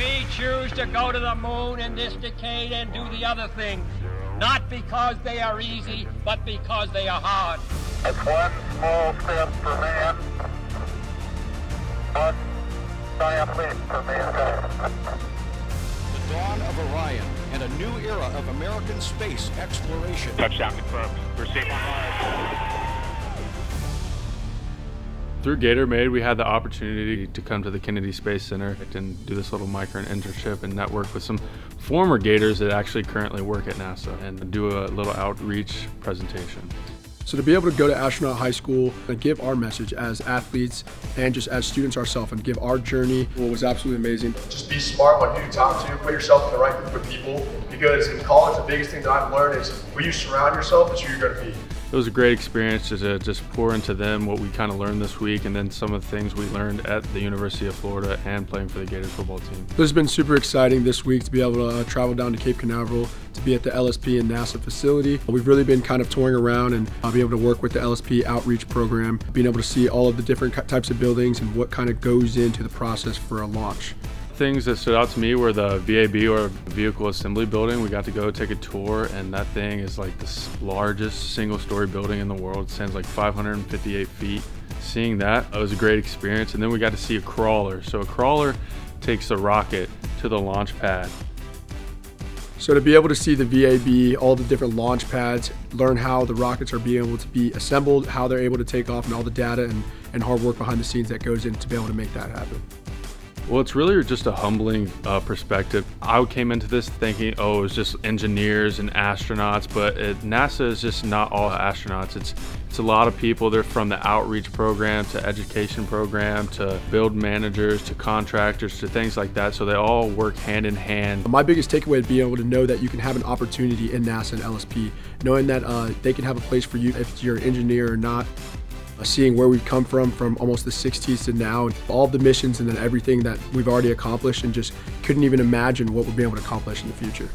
We choose to go to the moon in this decade and do the other things, not because they are easy, but because they are hard. That's one small step for man, one giant leap for mankind. The dawn of Orion and a new era of American space exploration. Touchdown confirmed. We're safe on Mars. Through GatorMade, we had the opportunity to come to the Kennedy Space Center and do this little micro-internship and network with some former Gators that actually currently work at NASA and do a little outreach presentation. So to be able to go to astronaut high school and give our message as athletes and just as students ourselves and give our journey was absolutely amazing. Just be smart on who you talk to, put yourself in the right group of people, because in college the biggest thing that I've learned is who you surround yourself is who you're going to be. It was a great experience to just pour into them what we kind of learned this week and then some of the things we learned at the University of Florida and playing for the Gators football team. This has been super exciting this week to be able to travel down to Cape Canaveral to be at the LSP and NASA facility. We've really been kind of touring around and be able to work with the LSP outreach program, being able to see all of the different types of buildings and what kind of goes into the process for a launch. Things that stood out to me were the VAB, or Vehicle Assembly Building. We got to go take a tour, and that thing is like the largest single-story building in the world. It stands like 558 feet. Seeing that, it was a great experience. And then we got to see a crawler. So a crawler takes a rocket to the launch pad. So to be able to see the VAB, all the different launch pads, learn how the rockets are being able to be assembled, how they're able to take off, and all the data and hard work behind the scenes that goes in to be able to make that happen. Well, it's really just a humbling perspective. I came into this thinking, oh, it was just engineers and astronauts, but NASA is just not all astronauts. It's a lot of people. They're from the outreach program to education program to build managers to contractors to things like that. So they all work hand in hand. My biggest takeaway would be able to know that you can have an opportunity in NASA and LSP, knowing that they can have a place for you if you're an engineer or not. Seeing where we've come from almost the 60s to now, all the missions and then everything that we've already accomplished, and just couldn't even imagine what we'll be able to accomplish in the future.